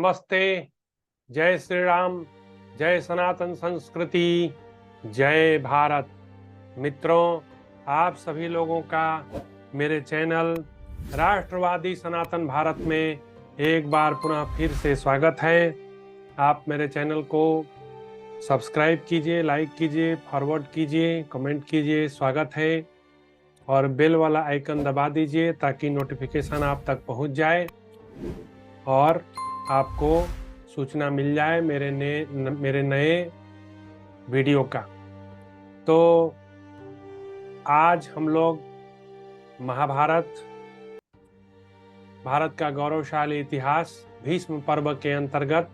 नमस्ते। जय श्री राम, जय सनातन संस्कृति, जय भारत। मित्रों, आप सभी लोगों का मेरे चैनल राष्ट्रवादी सनातन भारत में एक बार पुनः फिर से स्वागत है। आप मेरे चैनल को सब्सक्राइब कीजिए, लाइक कीजिए, फॉरवर्ड कीजिए, कमेंट कीजिए, स्वागत है। और बेल वाला आइकन दबा दीजिए ताकि नोटिफिकेशन आप तक पहुंच जाए और आपको सूचना मिल जाए मेरे नए वीडियो का। तो आज हम लोग महाभारत, भारत का गौरवशाली इतिहास, भीष्म पर्व के अंतर्गत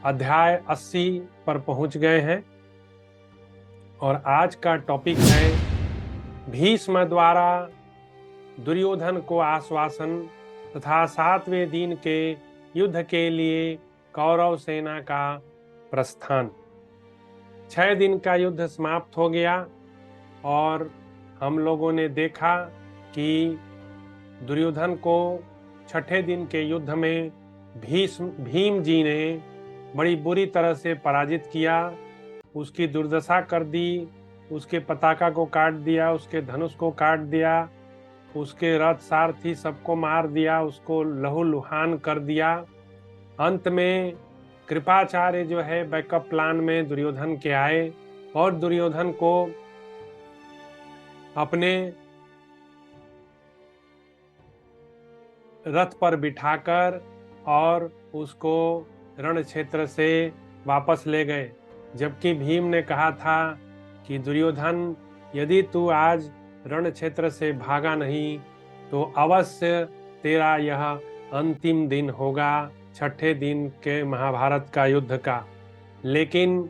अध्याय 80 पर पहुंच गए हैं और आज का टॉपिक है भीष्म द्वारा दुर्योधन को आश्वासन तथा 7वें दिन के युद्ध के लिए कौरव सेना का प्रस्थान। 6 दिन का युद्ध समाप्त हो गया और हम लोगों ने देखा कि दुर्योधन को 6ठे दिन के युद्ध में भीम जी ने बड़ी बुरी तरह से पराजित किया, उसकी दुर्दशा कर दी, उसके पताका को काट दिया, उसके धनुष को काट दिया, उसके रथ सारथी सबको मार दिया, उसको लहूलुहान कर दिया। अंत में कृपाचार्य जो है बैकअप प्लान में दुर्योधन के आए और दुर्योधन को अपने रथ पर बिठाकर और उसको रण क्षेत्र से वापस ले गए। जबकि भीम ने कहा था कि दुर्योधन, यदि तू आज रण क्षेत्र से भागा नहीं तो अवश्य तेरा यह अंतिम दिन होगा, 6ठे दिन के महाभारत का युद्ध का। लेकिन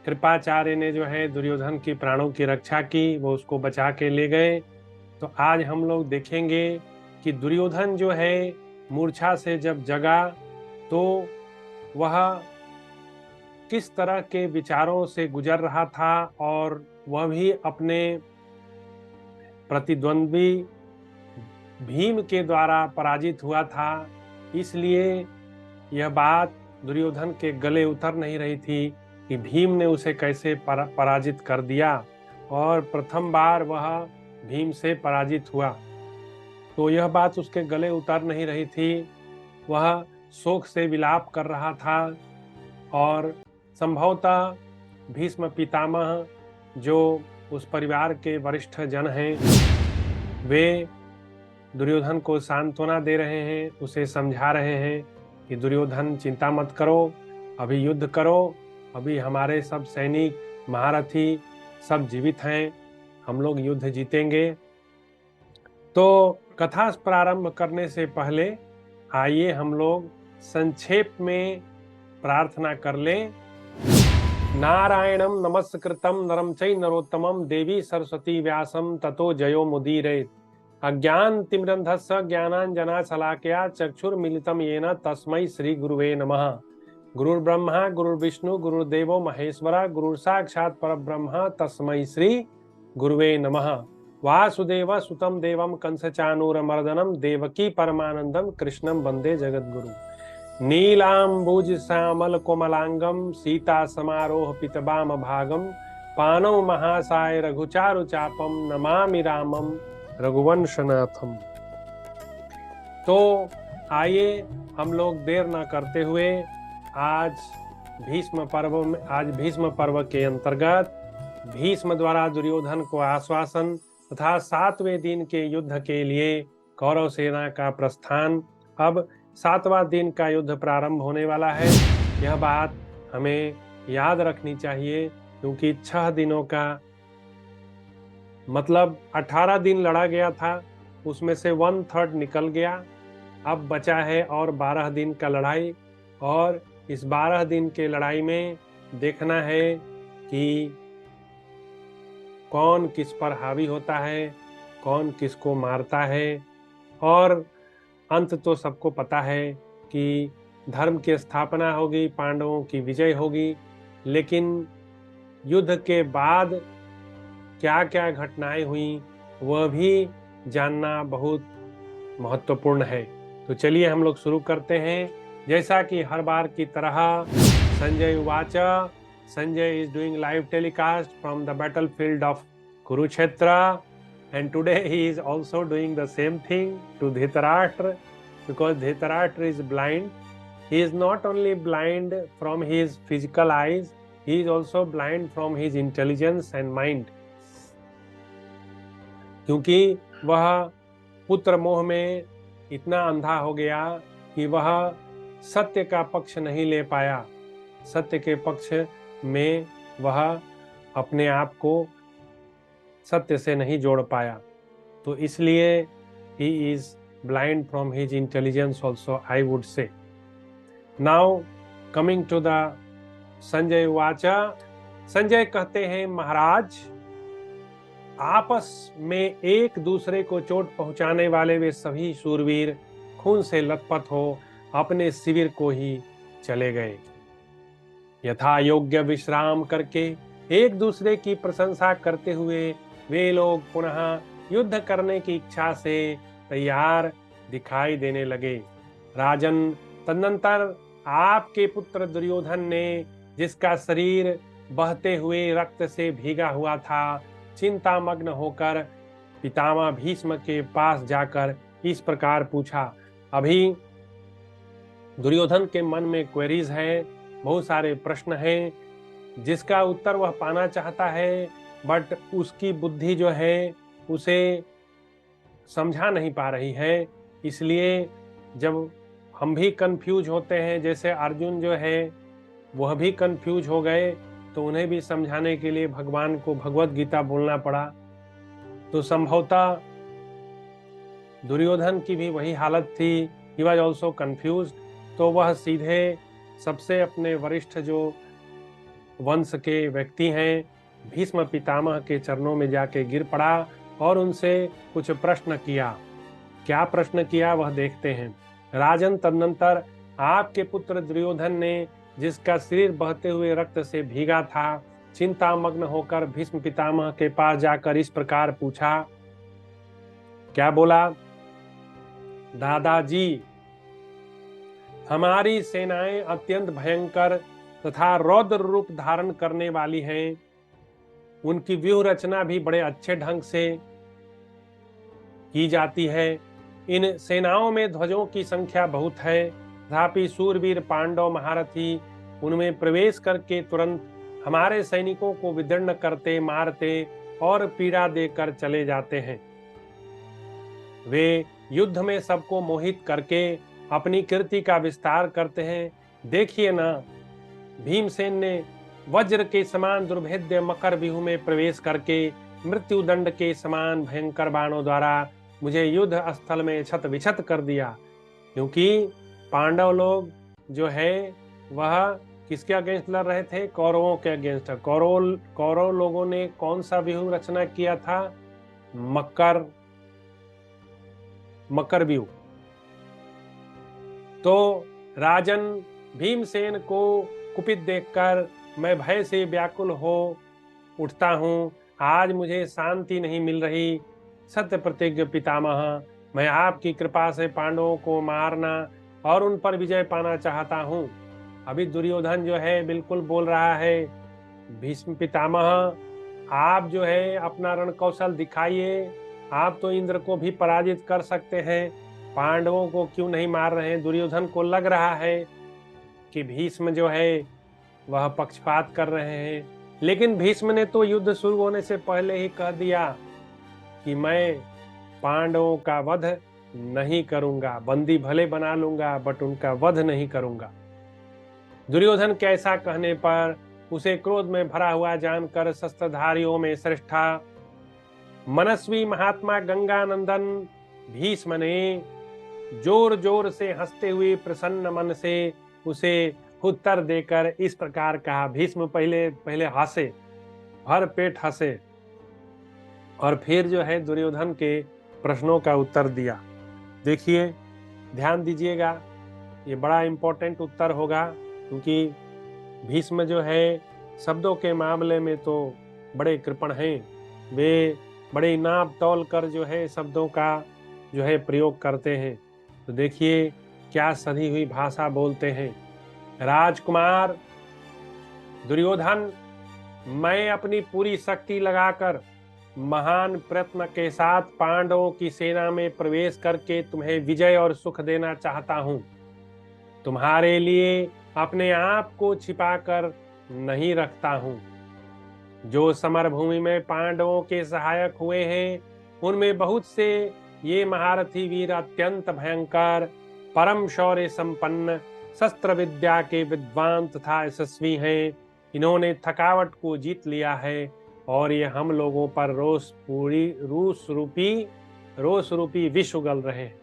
कृपाचार्य ने जो है दुर्योधन की प्राणों की रक्षा की, वो उसको बचा के ले गए। तो आज हम लोग देखेंगे कि दुर्योधन जो है मूर्छा से जब जगा तो वह किस तरह के विचारों से गुजर रहा था और वह भी अपने प्रतिद्वंद्वी भीम के द्वारा पराजित हुआ था। इसलिए यह बात दुर्योधन के गले उतर नहीं रही थी कि भीम ने उसे कैसे पराजित कर दिया और प्रथम बार वह भीम से पराजित हुआ। तो यह बात उसके गले उतर नहीं रही थी। वह शोक से विलाप कर रहा था और संभवतः भीष्म पितामह जो उस परिवार के वरिष्ठ जन हैं, वे दुर्योधन को सांत्वना दे रहे हैं, उसे समझा रहे हैं कि दुर्योधन चिंता मत करो, अभी युद्ध करो, अभी हमारे सब सैनिक महारथी सब जीवित हैं, हम लोग युद्ध जीतेंगे। तो कथा प्रारंभ करने से पहले आइए हम लोग संक्षेप में प्रार्थना कर लें। नारायणं नमस्कृतं नरं चैव नरोत्तमं देवी सरस्वती व्यासं ततो जयो मुदीरयेत्। अज्ञानतिमिरन्धस्य ज्ञानाञ्जनशलाकया चक्षुर्मिलितं येन तस्मै श्री गुरुवे नमः। गुरुर्ब्रह्मा गुरुर्विष्णु गुरुर्देवो महेश्वरः गुरुर्साक्षात् परब्रह्म तस्मै श्री गुरुवे नमः। वासुदेव सुतं देवं कंसचाणूरमर्दनं देवकी परमानंदं कृष्णं वंदे जगद्गुरु। नीलाम्बुज श्यामल कोमलांगम सीता समारोह पितबाम भागम पानौ महासाय रघुचारु चापम नमामि रामम रघुवंशनाथम। तो आइए हम लोग देर न करते हुए आज भीष्म पर्व के अंतर्गत भीष्म द्वारा दुर्योधन को आश्वासन तथा 7वें दिन के युद्ध के लिए कौरव सेना का प्रस्थान। अब 7वां दिन का युद्ध प्रारंभ होने वाला है। यह बात हमें याद रखनी चाहिए क्योंकि 6 दिनों का मतलब 18 दिन लड़ा गया था, उसमें से 1/3 निकल गया। अब बचा है और 12 दिन का लड़ाई और इस 12 दिन के लड़ाई में देखना है कि कौन किस पर हावी होता है, कौन किसको मारता है। और अंत तो सबको पता है कि धर्म की स्थापना होगी, पांडवों की विजय होगी। लेकिन युद्ध के बाद क्या क्या घटनाएं हुई वह भी जानना बहुत महत्वपूर्ण है। तो चलिए हम लोग शुरू करते हैं। जैसा कि हर बार की तरह संजय उवाच, Sanjay is doing live telecast from the battlefield of Kurukshetra, and today he is also doing the same thing to Dhritarashtra, because Dhritarashtra is blind. He is not only blind from his physical eyes, he is also blind from his intelligence and mind. क्योंकि वह पुत्र मोह में इतना अंधा हो गया कि वह सत्य का पक्ष नहीं ले पाया, सत्य के पक्ष में वह अपने आप को सत्य से नहीं जोड़ पाया। तो इसलिए he is blind from his intelligence also, I would say. Now coming to the Sanjay वाचा, संजय कहते हैं महाराज, आपस में एक दूसरे को चोट पहुंचाने वाले वे सभी शूरवीर खून से लथपथ हो अपने शिविर को ही चले गए। यथा योग्य विश्राम करके एक दूसरे की प्रशंसा करते हुए वे लोग पुनः युद्ध करने की इच्छा से तैयार दिखाई देने लगे। राजन, तदनंतर आपके पुत्र दुर्योधन ने, जिसका शरीर बहते हुए रक्त से भीगा हुआ था, चिंतामग्न होकर पितामह भीष्म के पास जाकर इस प्रकार पूछा। अभी दुर्योधन के मन में क्वेरीज है, बहुत सारे प्रश्न हैं जिसका उत्तर वह पाना चाहता है, बट उसकी बुद्धि जो है उसे समझा नहीं पा रही है। इसलिए जब हम भी कंफ्यूज होते हैं, जैसे अर्जुन जो है वह भी कंफ्यूज हो गए, तो उन्हें भी समझाने के लिए भगवान को भगवत गीता बोलना पड़ा। तो संभवतः दुर्योधन की भी वही हालत थी, ही वॉज ऑल्सो कंफ्यूज। तो वह सीधे सबसे अपने वरिष्ठ जो वंश के व्यक्ति हैं, भीष्म पितामह के चरणों में जाके गिर पड़ा और उनसे कुछ प्रश्न किया। क्या प्रश्न किया वह देखते हैं। राजन, तदनंतर आपके पुत्र दुर्योधन ने, जिसका शरीर बहते हुए रक्त से भीगा था, चिंतामग्न होकर भीष्म पितामह के पास जाकर इस प्रकार पूछा। क्या बोला? दादाजी, हमारी सेनाएं अत्यंत भयंकर तथा रौद्र रूप धारण करने वाली हैं। उनकी व्यूह रचना भी बड़े अच्छे ढंग से की जाती है। इन सेनाओं में ध्वजों की संख्या बहुत है, तथापि शूरवीर पांडव महारथी उनमें प्रवेश करके तुरंत हमारे सैनिकों को विदीर्ण करते, मारते और पीड़ा देकर चले जाते हैं। वे युद्ध में सबको मोहित करके अपनी कीर्ति का विस्तार करते हैं। देखिए ना, भीमसेन ने वज्र के समान दुर्भेद्य मकर व्यूह में प्रवेश करके मृत्यु दंड के समान भयंकर बाणों द्वारा मुझे युद्ध स्थल में छत विछत कर दिया। क्योंकि पांडव लोग जो है वह किसके अगेंस्ट लड़ रहे थे? कौरवों के अगेंस्ट। कौरव लोगों ने कौन सा व्यूह रचना किया था? मकर व्यूह। तो राजन, भीमसेन को कुपित देखकर मैं भय से व्याकुल हो उठता हूँ। आज मुझे शांति नहीं मिल रही। सत्य प्रतिज्ञ पितामह, मैं आपकी कृपा से पांडवों को मारना और उन पर विजय पाना चाहता हूँ। अभी दुर्योधन जो है बिल्कुल बोल रहा है, भीष्म पितामह, आप जो है अपना रण कौशल दिखाइए, आप तो इंद्र को भी पराजित कर सकते हैं, पांडवों को क्यों नहीं मार रहे हैं? दुर्योधन को लग रहा है कि भीष्म जो है वह पक्षपात कर रहे हैं, लेकिन भीष्म ने तो युद्ध शुरू होने से पहले ही कह दिया कि मैं पांडवों का वध नहीं करूंगा, बंदी भले बना लूंगा बट उनका वध नहीं करूंगा। दुर्योधन के ऐसा कहने पर उसे क्रोध में भरा हुआ जानकर शस्त्रधारियों में श्रेष्ठा मनस्वी महात्मा गंगानंदन भीष्म ने जोर जोर से हंसते हुए प्रसन्न मन से उसे उत्तर देकर इस प्रकार कहा। भीष्म पहले हंसे, भर पेट हंसे, और फिर जो है दुर्योधन के प्रश्नों का उत्तर दिया। देखिए, ध्यान दीजिएगा, ये बड़ा इंपॉर्टेंट उत्तर होगा, क्योंकि भीष्म जो है शब्दों के मामले में तो बड़े कृपण हैं। वे बड़े नाप तौल कर जो है शब्दों का जो है प्रयोग करते हैं। तो देखिए क्या सधी हुई भाषा बोलते हैं। राजकुमार दुर्योधन, मैं अपनी पूरी शक्ति लगाकर महान प्रयत्न के साथ पांडवों की सेना में प्रवेश करके तुम्हें विजय और सुख देना चाहता हूं। तुम्हारे लिए अपने आप को छिपाकर नहीं रखता हूं। जो समर भूमि में पांडवों के सहायक हुए हैं, उनमें बहुत से ये महारथी वीर अत्यंत भयंकर, परम शौर्य संपन्न, शस्त्र विद्या के विद्वान तथा यशस्वी हैं। इन्होंने थकावट को जीत लिया है और ये हम लोगों पर रोष रूपी विष उगल रहे हैं।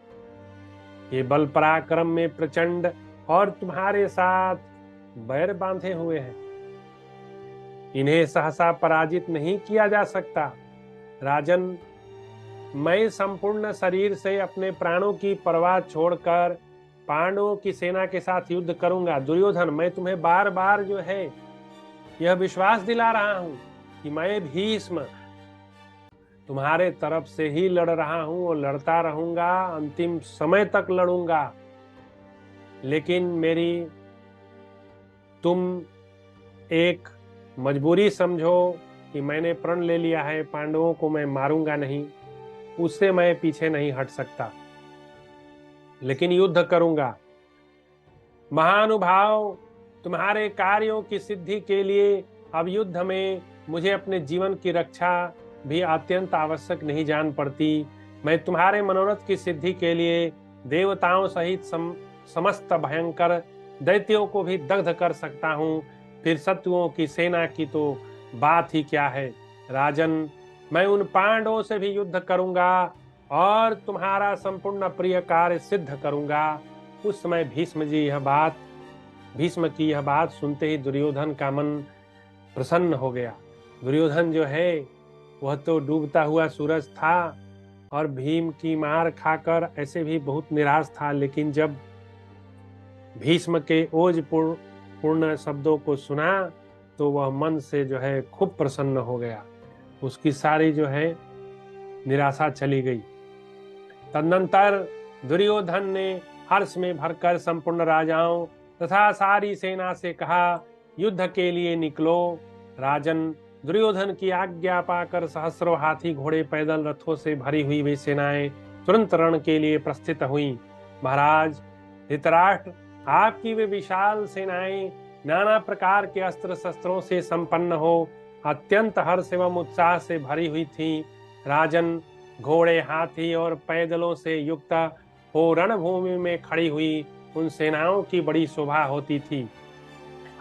ये बल पराक्रम में प्रचंड और तुम्हारे साथ बैर बांधे हुए हैं। इन्हें सहसा पराजित नहीं किया जा सकता। राजन, मैं संपूर्ण शरीर से अपने प्राणों की परवाह छोड़कर पांडवों की सेना के साथ युद्ध करूंगा। दुर्योधन, मैं तुम्हें बार बार जो है यह विश्वास दिला रहा हूं कि मैं भीष्म तुम्हारे तरफ से ही लड़ रहा हूं और लड़ता रहूंगा, अंतिम समय तक लड़ूंगा। लेकिन तुम एक मजबूरी समझो कि मैंने प्रण ले लिया है, पांडवों को मैं मारूंगा नहीं, उससे मैं पीछे नहीं हट सकता, लेकिन युद्ध करूंगा। महानुभाव, तुम्हारे कार्यों की सिद्धि के लिए अब युद्ध में मुझे अपने जीवन की रक्षा भी अत्यंत आवश्यक नहीं जान पड़ती। मैं तुम्हारे मनोरथ की सिद्धि के लिए देवताओं सहित समस्त भयंकर दैत्यों को भी दग्ध कर सकता हूँ। फिर शत्रुओं की सेना की तो बात ही क्या है। राजन, मैं उन पांडवों से भी युद्ध करूंगा और तुम्हारा संपूर्ण प्रिय कार्य सिद्ध करूंगा। उस समय भीष्म की यह बात सुनते ही दुर्योधन का मन प्रसन्न हो गया। दुर्योधन जो है वह तो डूबता हुआ सूरज था और भीम की मार खाकर ऐसे भी बहुत निराश था, लेकिन जब भीष्म के ओज पूर्ण शब्दों को सुना तो वह मन से जो है खूब प्रसन्न हो गया। उसकी सारी जो है निराशा चली गई। तदनंतर दुर्योधन ने हर्ष में भरकर संपूर्ण राजाओं तथा सारी सेना से कहा, युद्ध के लिए निकलो। राजन, दुर्योधन की आज्ञा पाकर सहस्रों हाथी घोड़े पैदल रथों से भरी हुई वे सेनाएं तुरंत रण के लिए प्रस्थित हुई। महाराज धृतराष्ट्र, आपकी वे विशाल सेनाएं नाना प्रकार के अस्त्र शस्त्रों से संपन्न हो अत्यंत हर्ष एवं उत्साह से भरी हुई थी। राजन, घोड़े, हाथी और पैदलों से युक्त हो रणभूमि में खड़ी हुई उन सेनाओं की बड़ी शोभा होती थी।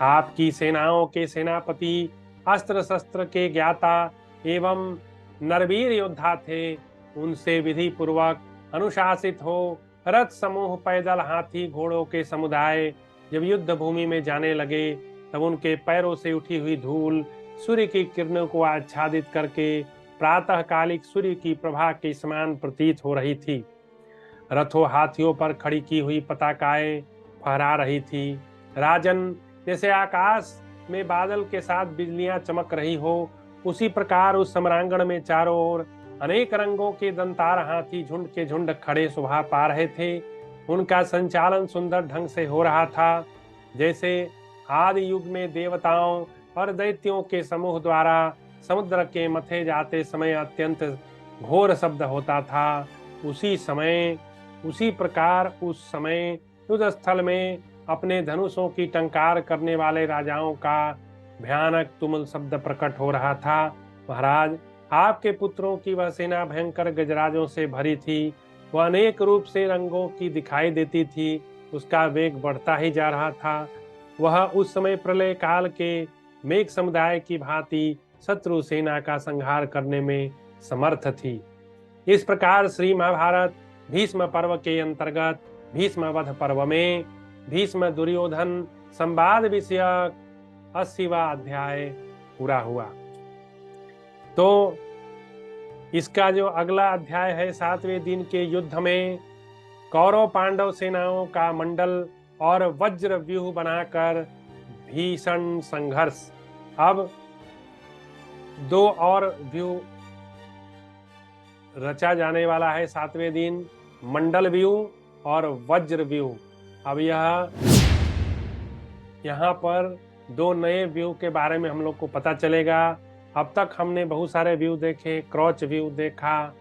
आपकी सेनाओं के सेनापति अस्त्र शस्त्र के ज्ञाता एवं नरवीर योद्धा थे। उनसे विधि पूर्वक अनुशासित हो रथ समूह, पैदल, हाथी घोड़ों के समुदाय जब युद्ध भूमि में जाने लगे तब उनके पैरों से उठी हुई धूल सूर्य की किरणों को आच्छादित करके प्रातःकालिक सूर्य की प्रभा के समान प्रतीत हो रही थी। रथों हाथियों पर खड़ी की हुई पताकाएं फहरा रही थी। राजन, जैसे आकाश में बादल के साथ बिजलियां चमक रही हो, उसी प्रकार उस सम्रांगण में चारों ओर अनेक रंगों के दंतार हाथी झुंड के झुंड खड़े शोभा पा रहे थे। उनका संचालन सुंदर ढंग से हो रहा था, जैसे आदि युग में देवताओं और दैत्यों के समूह द्वारा समुद्र के मथे जाते समय अत्यंत घोर शब्द होता था। उसी प्रकार उस समय युद्ध स्थल में अपने धनुषों की टंकार करने वाले राजाओं का भयानक तुमुल शब्द प्रकट हो रहा था। महाराज, आपके पुत्रों की वह सेना भयंकर गजराजों से भरी थी। वह अनेक रूप से रंगों की दिखाई देती थी। उसका वेग बढ़ता ही जा रहा था। वह उस समय प्रलय काल के मेघ समुदाय की भांति शत्रु सेना का संहार करने में समर्थ थी। इस प्रकार श्री महाभारत भीष्म पर्व के अंतर्गत भीष्म वध पर्व में भीष्म दुर्योधन संवाद विषयक 80वां अध्याय पूरा हुआ। तो इसका जो अगला अध्याय है 7वें दिन के युद्ध में कौरव पांडव सेनाओं का मंडल और वज्र व्यूह बनाकर भीषण संघर्ष। अब 2 और व्यूह रचा जाने वाला है 7वें दिन। मंडल व्यूह और वज्रव्यूह। अब यहाँ पर दो नए व्यू के बारे में हम लोग को पता चलेगा। अब तक हमने बहुत सारे व्यू देखे, क्रॉच व्यू देखा,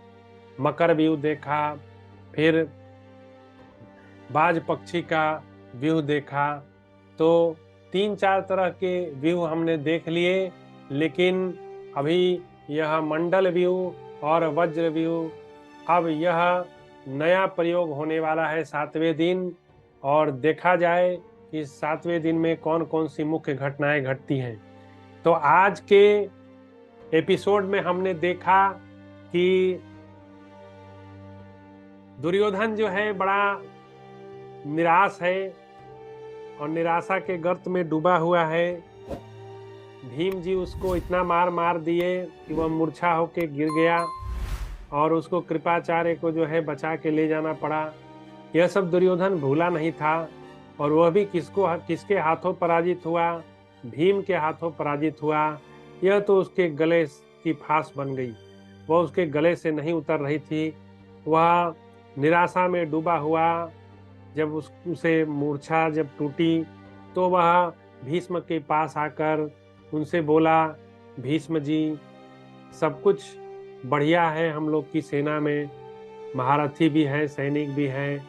मकर व्यू देखा, फिर बाज पक्षी का व्यू देखा। तो 3-4 तरह के व्यू हमने देख लिए, लेकिन अभी यह मंडल व्यू और वज्र व्यू, अब यह नया प्रयोग होने वाला है 7वें दिन, और देखा जाए कि 7वें दिन में कौन कौन सी मुख्य घटनाएं घटती हैं। तो आज के एपिसोड में हमने देखा कि दुर्योधन जो है बड़ा निराश है और निराशा के गर्त में डूबा हुआ है। भीम जी उसको इतना मार दिए कि वह मूर्छा होके गिर गया और उसको कृपाचार्य को जो है बचा के ले जाना पड़ा। यह सब दुर्योधन भूला नहीं था, और वह भी किसके हाथों पराजित हुआ? भीम के हाथों पराजित हुआ। यह तो उसके गले की फांस बन गई, वह उसके गले से नहीं उतर रही थी। वह निराशा में डूबा हुआ। जब उसे मूर्छा जब टूटी तो वह भीष्म के पास आकर उनसे बोला, भीष्म जी सब कुछ बढ़िया है, हम लोग की सेना में महारथी भी है, सैनिक भी है,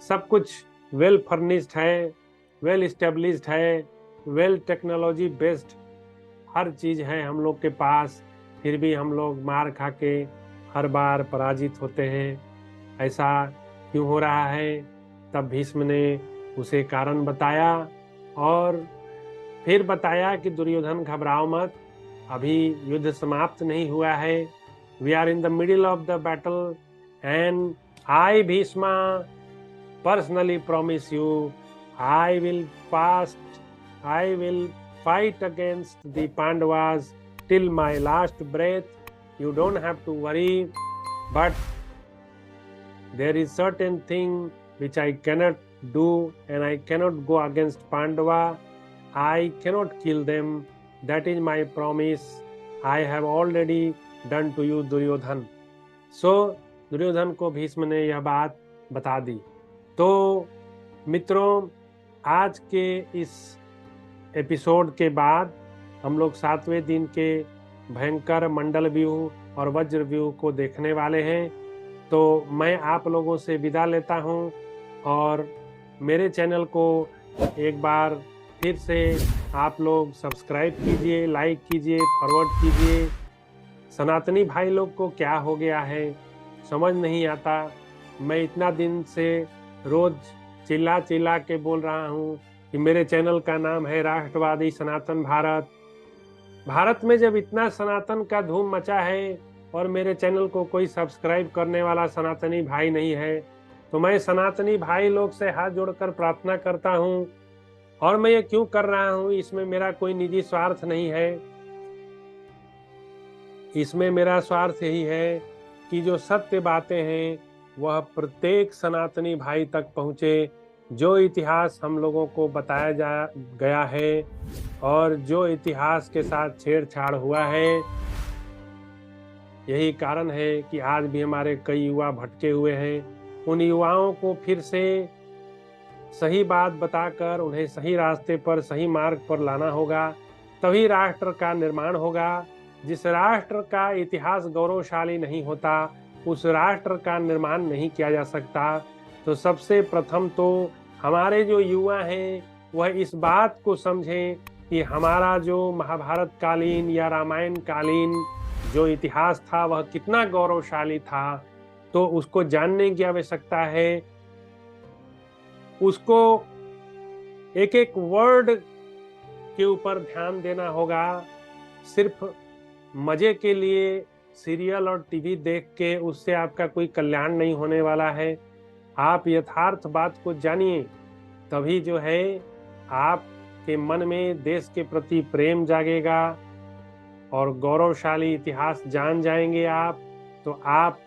सब कुछ वेल फर्निश्ड है, वेल इस्टेब्लिश्ड है, वेल टेक्नोलॉजी बेस्ड हर चीज है हम लोग के पास, फिर भी हम लोग मार खा के हर बार पराजित होते हैं, ऐसा क्यों हो रहा है? तब भीष्म ने उसे कारण बताया और फिर बताया कि दुर्योधन घबराओ मत, अभी युद्ध समाप्त नहीं हुआ है, we are in the middle of the battle and I Bhishma personally promise you I will fight against the Pandavas till my last breath. You don't have to worry, but there is certain thing which I cannot do, and I cannot go against Pandava. I cannot kill them. That is my promise. I have already done to you, Duryodhan. So Duryodhan को भीष्म ने यह बात बता दी। तो मित्रों, आज के इस एपिसोड के बाद हम लोग 7वें दिन के भयंकर मंडल व्यूह और वज्र व्यूह को देखने वाले हैं। तो मैं आप लोगों से विदा लेता हूं, और मेरे चैनल को एक बार फिर से आप लोग सब्सक्राइब कीजिए, लाइक कीजिए, फॉरवर्ड कीजिए। सनातनी भाई लोग को क्या हो गया है समझ नहीं आता। मैं इतना दिन से रोज चिल्ला चिल्ला के बोल रहा हूँ कि मेरे चैनल का नाम है राष्ट्रवादी सनातन भारत। भारत में जब इतना सनातन का धूम मचा है और मेरे चैनल को कोई सब्सक्राइब करने वाला सनातनी भाई नहीं है, तो मैं सनातनी भाई लोग से हाथ जोड़कर प्रार्थना करता हूं। और मैं ये क्यों कर रहा हूं, इसमें मेरा कोई निजी स्वार्थ नहीं है। इसमें मेरा स्वार्थ यही है कि जो सत्य बातें हैं वह प्रत्येक सनातनी भाई तक पहुंचे। जो इतिहास हम लोगों को बताया गया है और जो इतिहास के साथ छेड़छाड़ हुआ है, यही कारण है कि आज भी हमारे कई युवा भटके हुए हैं। उन युवाओं को फिर से सही बात बताकर उन्हें सही रास्ते पर, सही मार्ग पर लाना होगा, तभी राष्ट्र का निर्माण होगा। जिस राष्ट्र का इतिहास गौरवशाली नहीं होता, उस राष्ट्र का निर्माण नहीं किया जा सकता। तो सबसे प्रथम तो हमारे जो युवा हैं वह इस बात को समझें कि हमारा जो महाभारत कालीन या रामायण कालीन जो इतिहास था वह कितना गौरवशाली था। तो उसको जानने की आवश्यकता है, उसको एक एक वर्ड के ऊपर ध्यान देना होगा। सिर्फ मजे के लिए सीरियल और टीवी देख के उससे आपका कोई कल्याण नहीं होने वाला है। आप यथार्थ बात को जानिए, तभी जो है आपके मन में देश के प्रति प्रेम जागेगा और गौरवशाली इतिहास जान जाएंगे आप, तो आप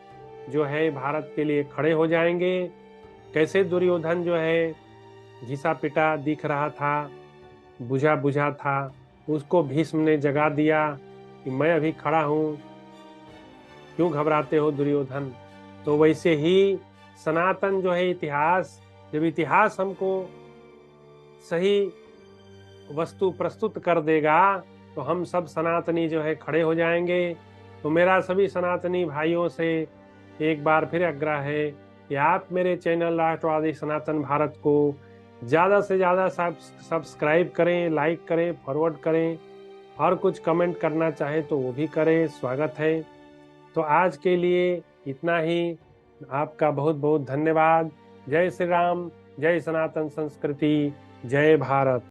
जो है भारत के लिए खड़े हो जाएंगे। कैसे दुर्योधन जो है घिसा पिटा दिख रहा था, बुझा बुझा था, उसको भीष्म ने जगा दिया कि मैं अभी खड़ा हूँ, क्यों घबराते हो दुर्योधन। तो वैसे ही सनातन जो है इतिहास, जब इतिहास हमको सही वस्तु प्रस्तुत कर देगा तो हम सब सनातनी जो है खड़े हो जाएंगे। तो मेरा सभी सनातनी भाइयों से एक बार फिर आग्रह है कि आप मेरे चैनल राष्ट्रवादी सनातन भारत को ज़्यादा से ज़्यादा सब्सक्राइब करें, लाइक करें, फॉरवर्ड करें, और कुछ कमेंट करना चाहे तो वो भी करें, स्वागत है। तो आज के लिए इतना ही। आपका बहुत बहुत धन्यवाद। जय श्री राम, जय सनातन संस्कृति, जय भारत।